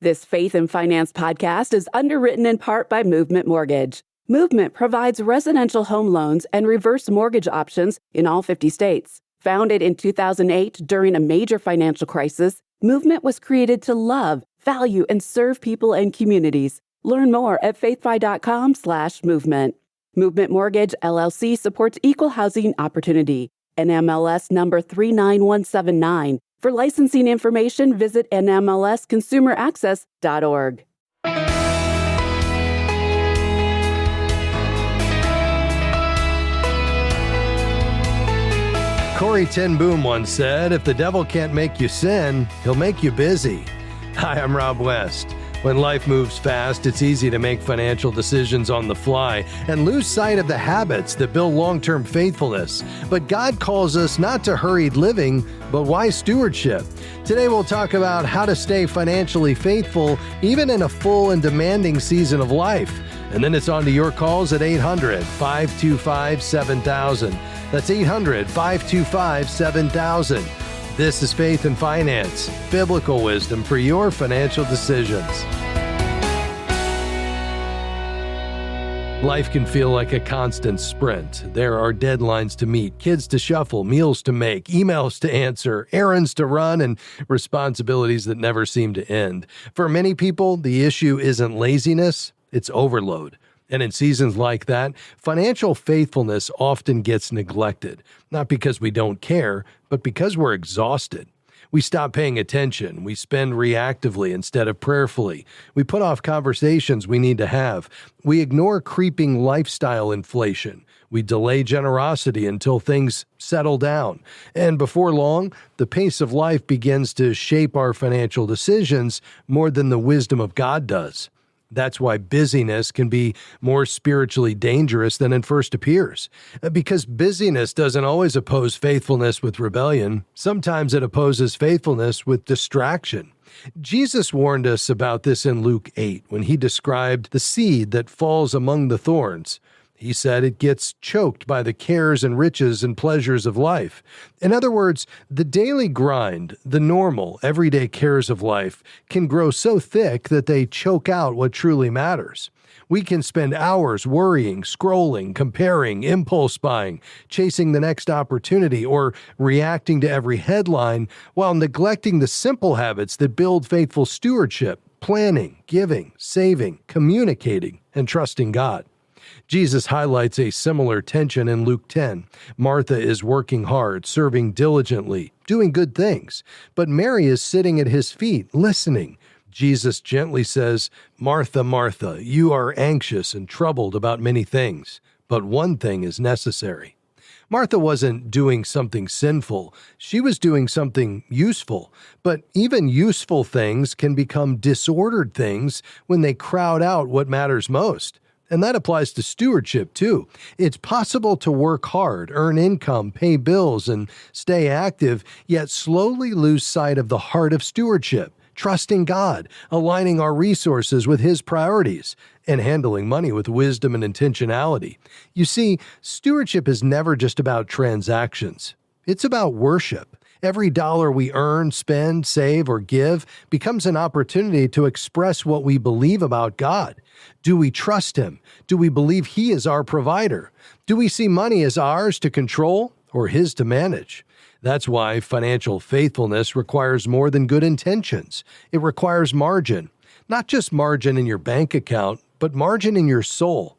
This Faith and Finance podcast is underwritten in part by Movement Mortgage. Movement provides residential home loans and reverse mortgage options in all 50 states. Founded in 2008 during a major financial crisis, Movement was created to love, value, and serve people and communities. Learn more at faithfi.com/movement. Movement Mortgage, LLC supports equal housing opportunity. NMLS number 39179. For licensing information, visit nmlsconsumeraccess.org. Corrie ten Boom once said, "If the devil can't make you sin, he'll make you busy." Hi, I'm Rob West. When life moves fast, it's easy to make financial decisions on the fly and lose sight of the habits that build long-term faithfulness. But God calls us not to hurried living, but wise stewardship. Today we'll talk about how to stay financially faithful even in a full and demanding season of life. And then it's on to your calls at 800-525-7000. That's 800-525-7000. This is Faith and Finance, biblical wisdom for your financial decisions. Life can feel like a constant sprint. There are deadlines to meet, kids to shuffle, meals to make, emails to answer, errands to run, and responsibilities that never seem to end. For many people, the issue isn't laziness, it's overload. And in seasons like that, financial faithfulness often gets neglected, not because we don't care, but because we're exhausted. We stop paying attention. We spend reactively instead of prayerfully. We put off conversations we need to have. We ignore creeping lifestyle inflation. We delay generosity until things settle down. And before long, the pace of life begins to shape our financial decisions more than the wisdom of God does. That's why busyness can be more spiritually dangerous than it first appears. Because busyness doesn't always oppose faithfulness with rebellion. Sometimes it opposes faithfulness with distraction. Jesus warned us about this in Luke 8 when he described the seed that falls among the thorns. He said it gets choked by the cares and riches and pleasures of life. In other words, the daily grind, the normal, everyday cares of life can grow so thick that they choke out what truly matters. We can spend hours worrying, scrolling, comparing, impulse buying, chasing the next opportunity, or reacting to every headline while neglecting the simple habits that build faithful stewardship, planning, giving, saving, communicating, and trusting God. Jesus highlights a similar tension in Luke 10. Martha is working hard, serving diligently, doing good things, but Mary is sitting at his feet, listening. Jesus gently says, "Martha, Martha, you are anxious and troubled about many things, but one thing is necessary." Martha wasn't doing something sinful. She was doing something useful. But even useful things can become disordered things when they crowd out what matters most. And that applies to stewardship, too. It's possible to work hard, earn income, pay bills, and stay active, yet slowly lose sight of the heart of stewardship, trusting God, aligning our resources with His priorities, and handling money with wisdom and intentionality. You see, stewardship is never just about transactions. It's about worship. Every dollar we earn, spend, save, or give becomes an opportunity to express what we believe about God. Do we trust Him? Do we believe He is our provider? Do we see money as ours to control or His to manage? That's why financial faithfulness requires more than good intentions. It requires margin. Not just margin in your bank account, but margin in your soul.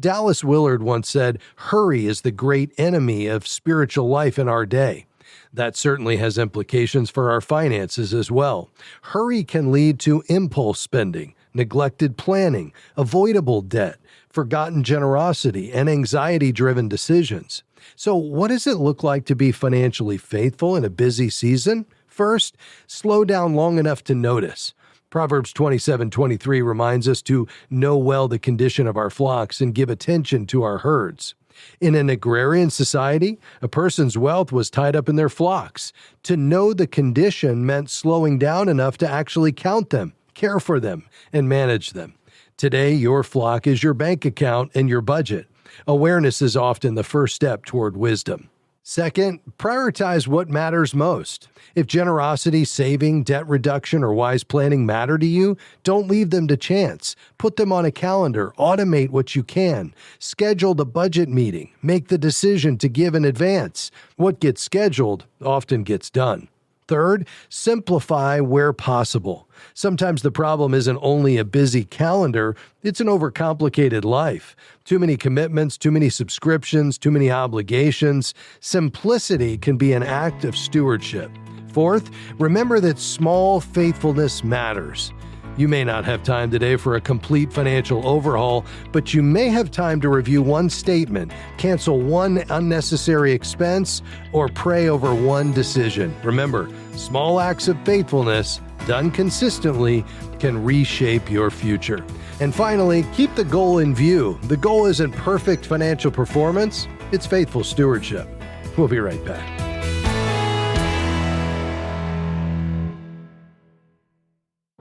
Dallas Willard once said, "Hurry is the great enemy of spiritual life in our day." That certainly has implications for our finances as well. Hurry can lead to impulse spending, neglected planning, avoidable debt, forgotten generosity, and anxiety-driven decisions. So what does it look like to be financially faithful in a busy season? First, slow down long enough to notice. Proverbs 27:23 reminds us to know well the condition of our flocks and give attention to our herds. In an agrarian society, a person's wealth was tied up in their flocks. To know the condition meant slowing down enough to actually count them, care for them, and manage them. Today, your flock is your bank account and your budget. Awareness is often the first step toward wisdom. Second, prioritize what matters most. If generosity, saving, debt reduction, or wise planning matter to you, don't leave them to chance. Put them on a calendar. Automate what you can. Schedule the budget meeting. Make the decision to give in advance. What gets scheduled often gets done. Third, simplify where possible. Sometimes the problem isn't only a busy calendar, it's an overcomplicated life. Too many commitments, too many subscriptions, too many obligations. Simplicity can be an act of stewardship. Fourth, remember that small faithfulness matters. You may not have time today for a complete financial overhaul, but you may have time to review one statement, cancel one unnecessary expense, or pray over one decision. Remember, small acts of faithfulness, done consistently, can reshape your future. And finally, keep the goal in view. The goal isn't perfect financial performance, it's faithful stewardship. We'll be right back.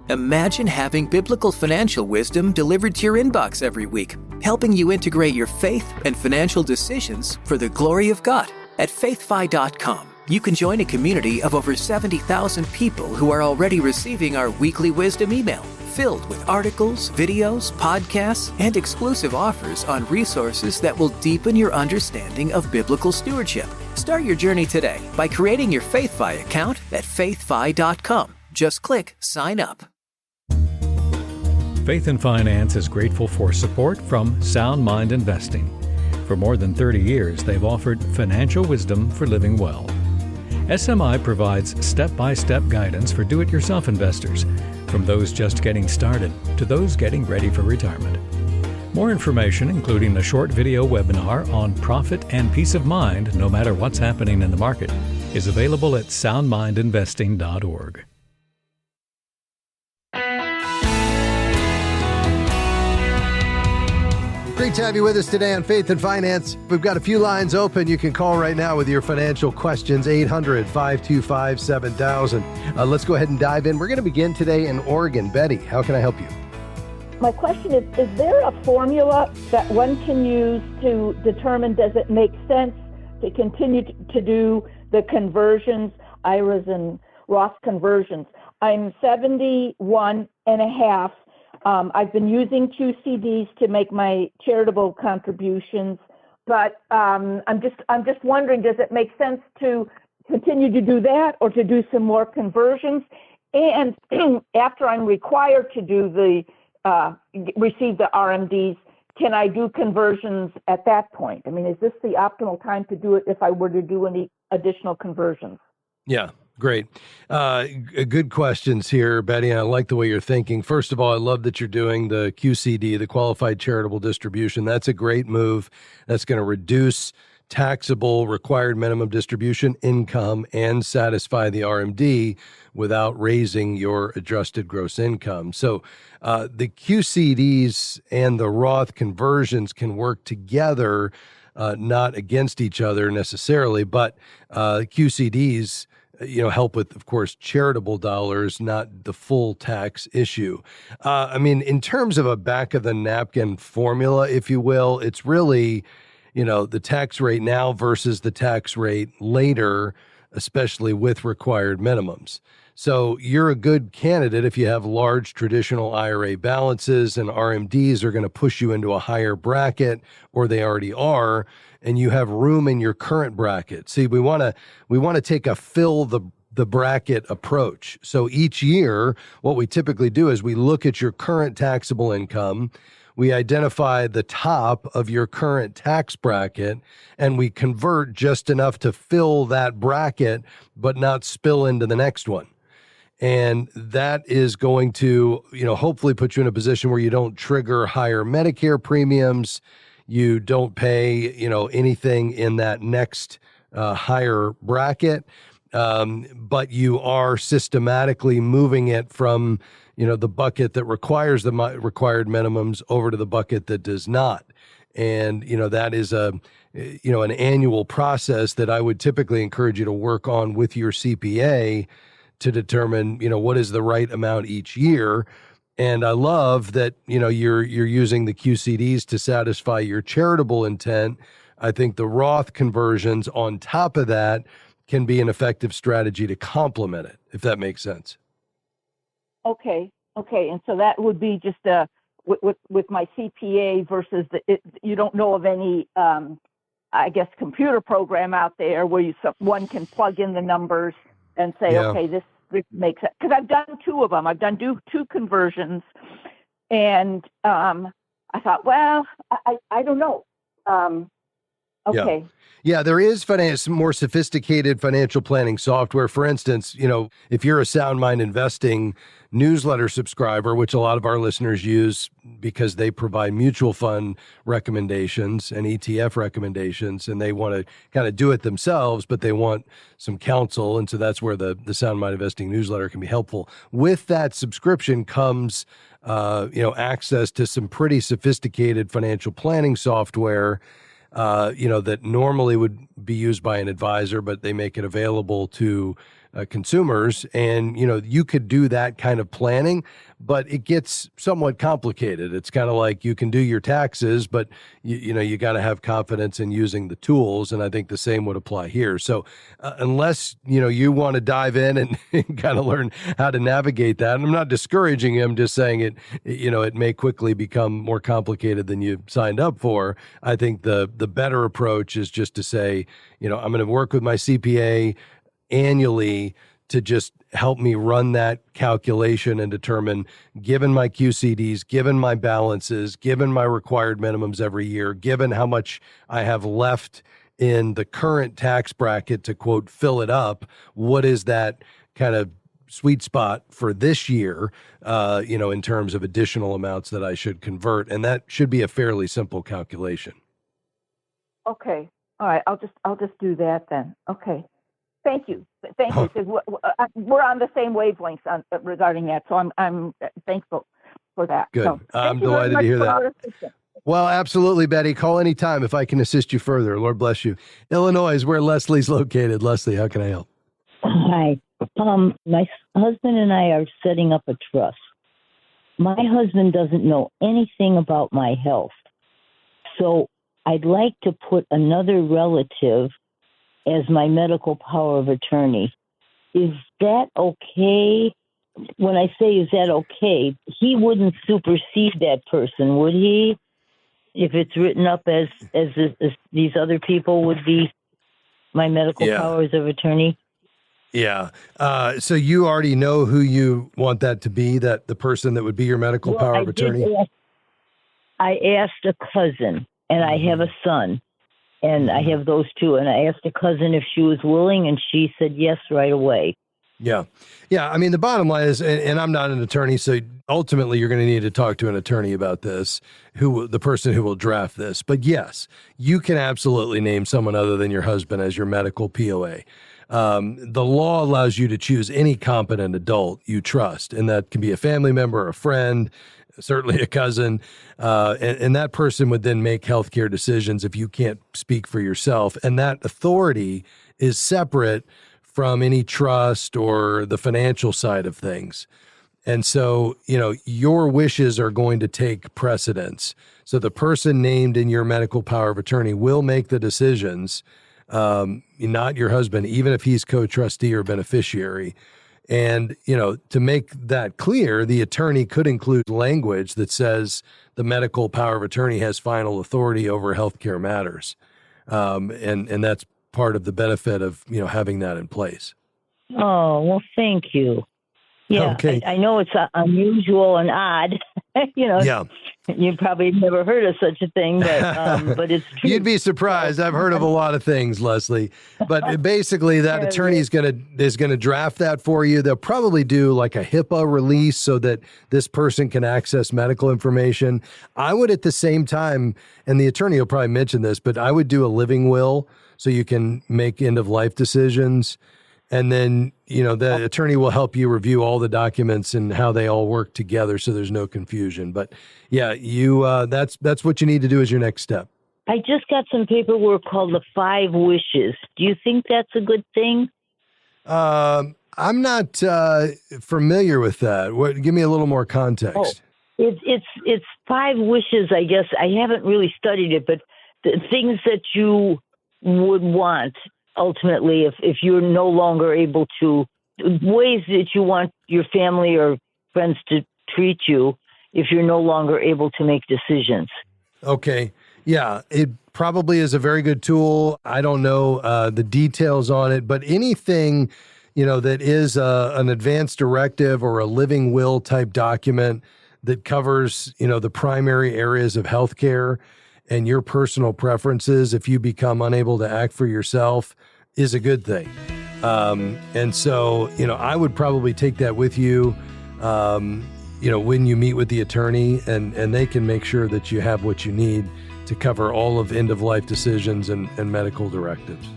Imagine having biblical financial wisdom delivered to your inbox every week, helping you integrate your faith and financial decisions for the glory of God. At faithfi.com, you can join a community of over 70,000 people who are already receiving our weekly wisdom email, filled with articles, videos, podcasts, and exclusive offers on resources that will deepen your understanding of biblical stewardship. Start your journey today by creating your FaithFi account at faithfi.com. Just click Sign Up. Faith and Finance is grateful for support from Sound Mind Investing. For more than 30 years, they've offered financial wisdom for living well. SMI provides step-by-step guidance for do-it-yourself investors, from those just getting started to those getting ready for retirement. More information, including a short video webinar on profit and peace of mind no matter what's happening in the market, is available at soundmindinvesting.org. Great to have you with us today on Faith and Finance. We've got a few lines open. You can call right now with your financial questions, 800-525-7000. Let's go ahead and dive in. We're going to begin today in Oregon. Betty, how can I help you? My question is there a formula that one can use to determine, does it make sense to continue to do the conversions, IRAs and Roth conversions? I'm 71 and a half. I've been using QCDs to make my charitable contributions, but I'm just wondering, does it make sense to continue to do that or to do some more conversions? And after I'm required to do receive the RMDs, can I do conversions at that point? I mean, is this the optimal time to do it if I were to do any additional conversions? Yeah. Great. Good questions here, Betty. I like the way you're thinking. First of all, I love that you're doing the QCD, the Qualified Charitable Distribution. That's a great move. That's going to reduce taxable required minimum distribution income and satisfy the RMD without raising your adjusted gross income. So the QCDs and the Roth conversions can work together, not against each other necessarily, but QCDs help with, of course, charitable dollars, not the full tax issue. I mean, in terms of a back of the napkin formula, if you will, it's really, the tax rate now versus the tax rate later, especially with required minimums. So you're a good candidate if you have large traditional IRA balances, and RMDs are going to push you into a higher bracket, or they already are, and you have room in your current bracket. See, we want to take a fill the bracket approach. So each year, what we typically do is we look at your current taxable income, we identify the top of your current tax bracket, and we convert just enough to fill that bracket, but not spill into the next one. And that is going to, hopefully put you in a position where you don't trigger higher Medicare premiums. You don't pay, anything in that next higher bracket, but you are systematically moving it from, the bucket that requires the required minimums over to the bucket that does not. And, that is an annual process that I would typically encourage you to work on with your CPA to determine, what is the right amount each year. And I love that, you're using the QCDs to satisfy your charitable intent, I think the Roth conversions on top of that can be an effective strategy to complement it, if that makes sense. Okay. And so that would be just with my CPA versus you don't know of any, I guess, computer program out there where one can plug in the numbers and say, okay, this makes sense. Because I've done two of them. I've done two conversions, and I thought, well, I don't know. Okay. Yeah, there is more sophisticated financial planning software. For instance, if you're a Sound Mind Investing newsletter subscriber, which a lot of our listeners use because they provide mutual fund recommendations and ETF recommendations, and they want to kind of do it themselves, but they want some counsel. And so that's where the Sound Mind Investing newsletter can be helpful. With that subscription comes access to some pretty sophisticated financial planning software that normally would be used by an advisor, but they make it available to consumers. And, you could do that kind of planning, but it gets somewhat complicated. It's kind of like you can do your taxes, but you got to have confidence in using the tools. And I think the same would apply here. So unless, you want to dive in and kind of learn how to navigate that, and I'm not discouraging you, I'm just saying it may quickly become more complicated than you signed up for. I think the better approach is just to say, I'm going to work with my CPA annually to just help me run that calculation and determine, given my QCDs, given my balances, given my required minimums every year, given how much I have left in the current tax bracket to, quote, fill it up, what is that kind of sweet spot for this year, in terms of additional amounts that I should convert. And that should be a fairly simple calculation. Okay. All right. I'll just do that then. Okay. Thank you. Because we're on the same wavelength regarding that, so I'm thankful for that. Good. So, I'm delighted to hear that. Well, absolutely, Betty. Call anytime if I can assist you further. Lord bless you. Illinois is where Leslie's located. Leslie, how can I help? Hi. My husband and I are setting up a trust. My husband doesn't know anything about my health, so I'd like to put another relative as my medical power of attorney. Is that okay? When I say is that okay, he wouldn't supersede that person, would he? If it's written up as these other people would be my medical powers of attorney? Yeah. So you already know who you want that to be, that the person that would be your medical power of attorney? I asked a cousin, and I have a son. And I have those two. And I asked a cousin if she was willing, and she said yes right away. Yeah. Yeah. I mean, the bottom line is, and I'm not an attorney, so ultimately you're going to need to talk to an attorney about this, the person who will draft this. But yes, you can absolutely name someone other than your husband as your medical POA. The law allows you to choose any competent adult you trust, and that can be a family member, a friend, certainly a cousin, and that person would then make healthcare decisions if you can't speak for yourself. And that authority is separate from any trust or the financial side of things. And so, your wishes are going to take precedence. So the person named in your medical power of attorney will make the decisions, not your husband, even if he's co-trustee or beneficiary. And, to make that clear, the attorney could include language that says the medical power of attorney has final authority over healthcare matters. And that's part of the benefit of, having that in place. Oh, well, thank you. Yeah, okay. I know it's unusual and odd. Yeah. You probably never heard of such a thing, but it's true. You'd be surprised. I've heard of a lot of things, Leslie. But basically, that attorney is gonna draft that for you. They'll probably do like a HIPAA release so that this person can access medical information. I would, at the same time, and the attorney will probably mention this, but I would do a living will so you can make end of life decisions. And then, the attorney will help you review all the documents and how they all work together so there's no confusion. But yeah, that's what you need to do as your next step. I just got some paperwork called the 5 Wishes. Do you think that's a good thing? I'm not familiar with that. Give me a little more context. Oh, it's 5 wishes, I guess. I haven't really studied it, but the things that you would want ultimately if you're no longer able to, ways that you want your family or friends to treat you if you're no longer able to make decisions. Okay. Yeah, it probably is a very good tool. I don't know the details on it, but anything, that is an advance directive or a living will type document that covers, the primary areas of healthcare and your personal preferences, if you become unable to act for yourself, is a good thing. And so, I would probably take that with you, when you meet with the attorney, and they can make sure that you have what you need to cover all of end-of-life decisions and medical directives.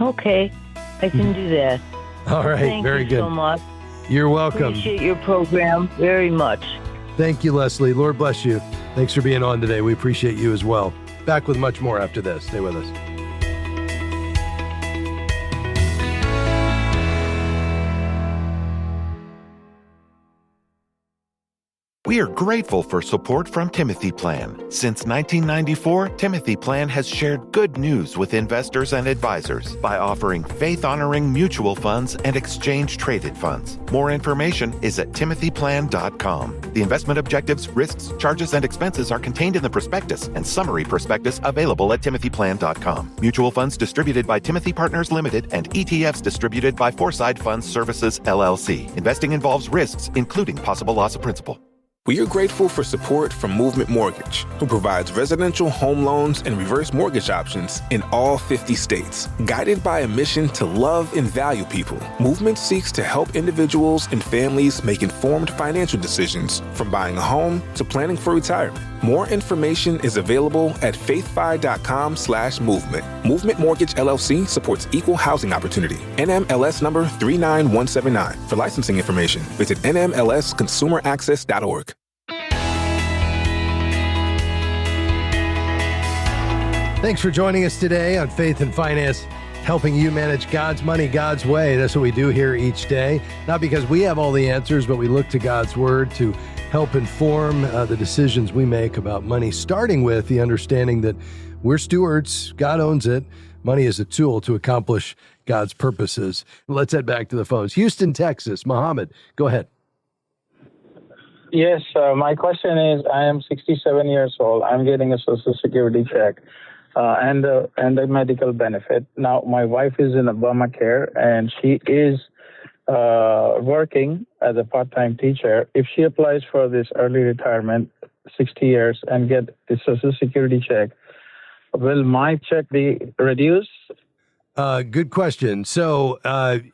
Okay, I can do that. All right, Thank very you good. so much. You're welcome. Appreciate your program very much. Thank you, Leslie. Lord bless you. Thanks for being on today. We appreciate you as well. Back with much more after this. Stay with us. We are grateful for support from Timothy Plan. Since 1994, Timothy Plan has shared good news with investors and advisors by offering faith-honoring mutual funds and exchange-traded funds. More information is at timothyplan.com. The investment objectives, risks, charges, and expenses are contained in the prospectus and summary prospectus available at timothyplan.com. Mutual funds distributed by Timothy Partners Limited and ETFs distributed by Foreside Funds Services, LLC. Investing involves risks, including possible loss of principal. We are grateful for support from Movement Mortgage, who provides residential home loans and reverse mortgage options in all 50 states. Guided by a mission to love and value people, Movement seeks to help individuals and families make informed financial decisions, from buying a home to planning for retirement. More information is available at faithfi.com/movement. Movement Mortgage LLC supports equal housing opportunity. NMLS number 39179. For licensing information, visit nmlsconsumeraccess.org. Thanks for joining us today on Faith and Finance, helping you manage God's money God's way. That's what we do here each day. Not because we have all the answers, but we look to God's Word to help inform the decisions we make about money, starting with the understanding that we're stewards. God owns it. Money is a tool to accomplish God's purposes. Let's head back to the phones. Houston, Texas. Mohammed, go ahead. Yes, my question is, I am 67 years old. I'm getting a Social Security check and a medical benefit. Now, my wife is in Obamacare, and she is working as a part-time teacher. If she applies for this early retirement, 60 years, and get the Social Security check, will my check be reduced? Good question. So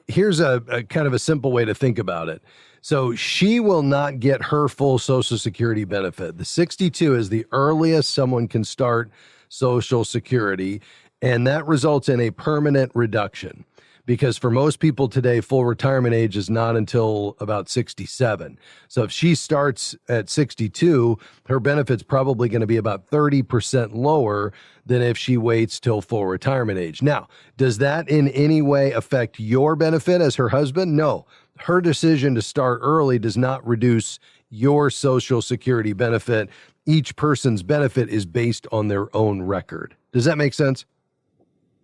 here's a kind of a simple way to think about it. So she will not get her full Social Security benefit. The 62 is the earliest someone can start Social Security, and that results in a permanent reduction. Because for most people today, full retirement age is not until about 67. So if she starts at 62, her benefit's probably going to be about 30% lower than if she waits till full retirement age. Now, does that in any way affect your benefit as her husband? No. Her decision to start early does not reduce your Social Security benefit. Each person's benefit is based on their own record. Does that make sense?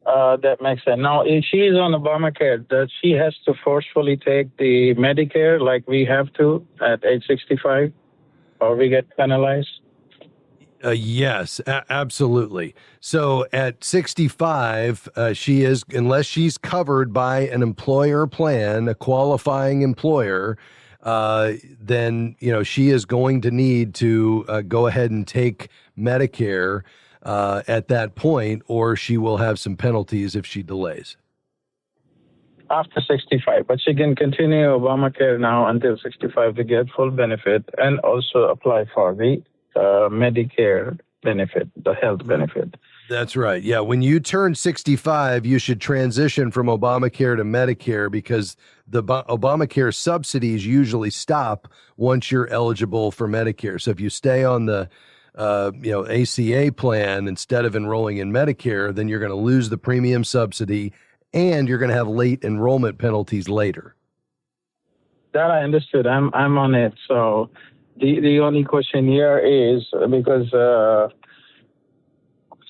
That makes sense. Now, if she is on Obamacare, does she has to forcefully take the Medicare like we have to at age 65, or we get penalized? Yes, absolutely. So at 65, she is, unless she's covered by an employer plan, a qualifying employer, then, she is going to need to go ahead and take Medicare at that point, or she will have some penalties if she delays. After 65, but she can continue Obamacare now until 65 to get full benefit and also apply for the Medicare benefit, the health benefit. That's right. Yeah. When you turn 65, you should transition from Obamacare to Medicare, because the Obamacare subsidies usually stop once you're eligible for Medicare. So if you stay on the ACA plan instead of enrolling in Medicare, then you're going to lose the premium subsidy and you're going to have late enrollment penalties later. That I understood. I'm on it. So the only question here is, because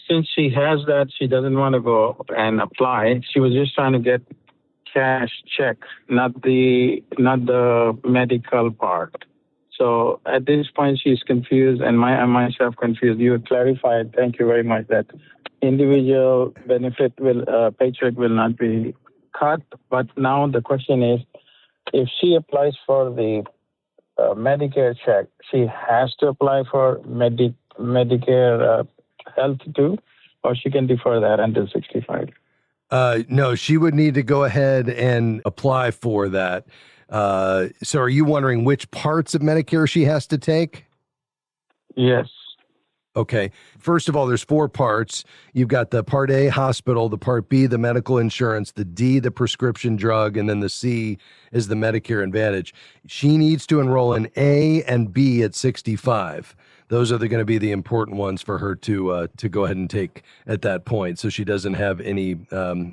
since she has that, she doesn't want to go and apply. She was just trying to get cash check, not the medical part. So at this point, she's confused, and myself confused. You clarified. Thank you very much. That individual benefit paycheck will not be cut. But now the question is, if she applies for the Medicare check, she has to apply for Medicare health too, or she can defer that until 65. No, she would need to go ahead and apply for that. So are you wondering which parts of Medicare she has to take? Yes. Okay. First of all, there's 4 parts. You've got the Part A, hospital, the Part B, the medical insurance, the D, the prescription drug, and then the C is the Medicare Advantage. She needs to enroll in A and B at 65. Those are going to be the important ones for her to go ahead and take at that point, so she doesn't have any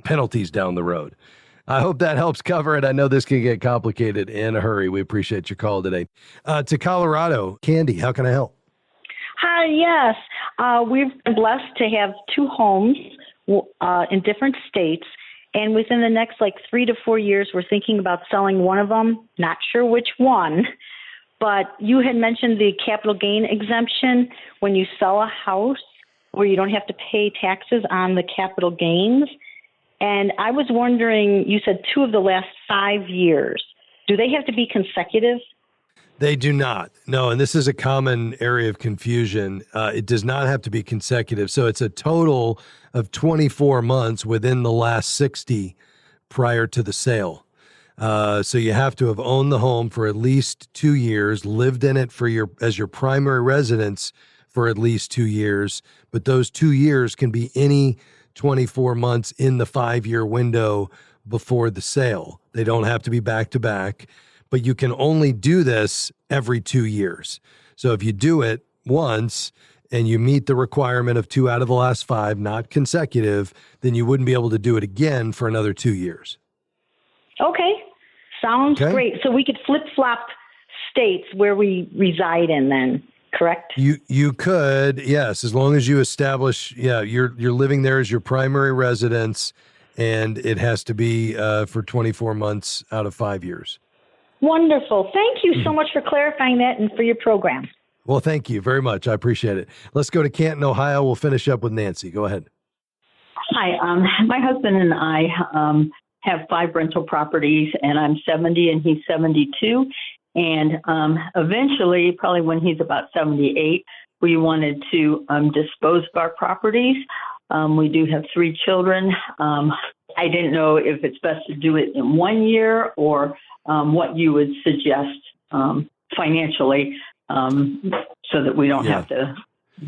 penalties down the road. I hope that helps cover it. I know this can get complicated in a hurry. We appreciate your call today. To Colorado, Candy, how can I help? Hi, yes. We've been blessed to have 2 homes in different states. And within the next 3 to 4 years, we're thinking about selling one of them. Not sure which one. But you had mentioned the capital gain exemption when you sell a house where you don't have to pay taxes on the capital gains. And I was wondering, you said 2 of the last 5 years. Do they have to be consecutive? They do not. No, and this is a common area of confusion. It does not have to be consecutive. So it's a total of 24 months within the last 60 prior to the sale. So you have to have owned the home for at least 2 years, lived in it as your primary residence for at least 2 years. But those 2 years can be any 24 months in the 5-year window before the sale. They don't have to be back to back. But you can only do this every 2 years. So if you do it once and you meet the requirement of 2 out of the last 5, not consecutive, then you wouldn't be able to do it again for another 2 years. Okay. Sounds great. So we could flip-flop states where we reside in then, correct? You could, yes, as long as you establish, you're living there as your primary residence, and it has to be for 24 months out of 5 years. Wonderful. Thank you so much for clarifying that and for your program. Well, thank you very much. I appreciate it. Let's go to Canton, Ohio. We'll finish up with Nancy. Go ahead. Hi. My husband and I have 5 rental properties, and I'm 70 and he's 72. And eventually, probably when he's about 78, we wanted to dispose of our properties. We do have 3 children. I didn't know if it's best to do it in 1 year or what you would suggest financially so that we don't have to.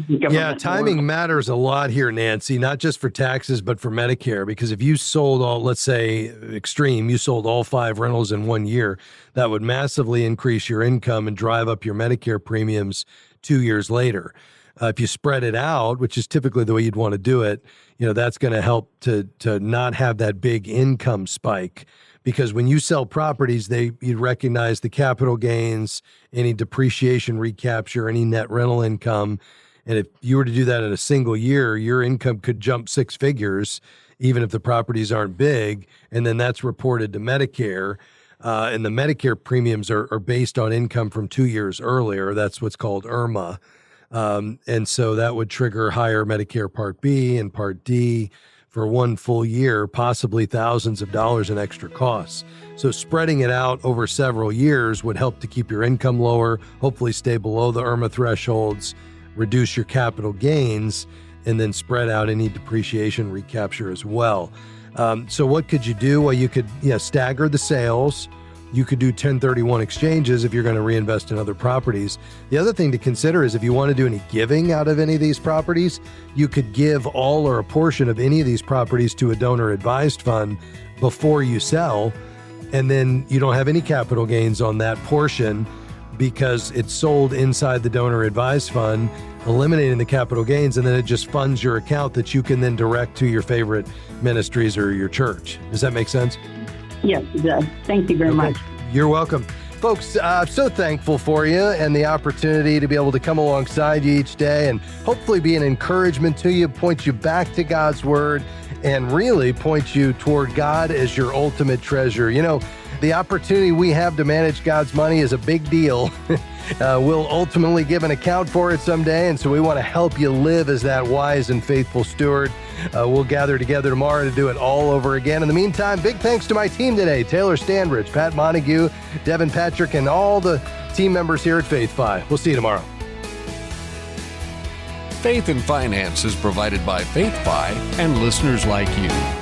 Yeah, timing matters a lot here, Nancy, not just for taxes, but for Medicare, because if you sold all, let's say extreme, you sold all 5 rentals in 1 year, that would massively increase your income and drive up your Medicare premiums 2 years later. If you spread it out, which is typically the way you'd want to do it, that's going to help to not have that big income spike. Because when you sell properties, you recognize the capital gains, any depreciation recapture, any net rental income. And if you were to do that in a single year, your income could jump 6 figures, even if the properties aren't big. And then that's reported to Medicare. And the Medicare premiums are based on income from 2 years earlier. That's what's called IRMA. And so that would trigger higher Medicare Part B and Part D for 1 full year, possibly thousands of dollars in extra costs. So spreading it out over several years would help to keep your income lower, hopefully stay below the IRMA thresholds, reduce your capital gains, and then spread out any depreciation recapture as well. So what could you do? Well, you could stagger the sales. You could do 1031 exchanges if you're going to reinvest in other properties. The other thing to consider is if you want to do any giving out of any of these properties, you could give all or a portion of any of these properties to a donor-advised fund before you sell, and then you don't have any capital gains on that portion because it's sold inside the donor-advised fund, eliminating the capital gains, and then it just funds your account that you can then direct to your favorite ministries or your church. Does that make sense? Yes, it does. Thank you very much. You're welcome. Folks, so thankful for you and the opportunity to be able to come alongside you each day and hopefully be an encouragement to you, point you back to God's Word, and really point you toward God as your ultimate treasure. You know, the opportunity we have to manage God's money is a big deal. We'll ultimately give an account for it someday, and so we want to help you live as that wise and faithful steward. We'll gather together tomorrow to do it all over again. In the meantime, big thanks to my team today, Taylor Standridge, Pat Montague, Devin Patrick, and all the team members here at Faith-Fi. We'll see you tomorrow. Faith and Finance is provided by Faith-Fi and listeners like you.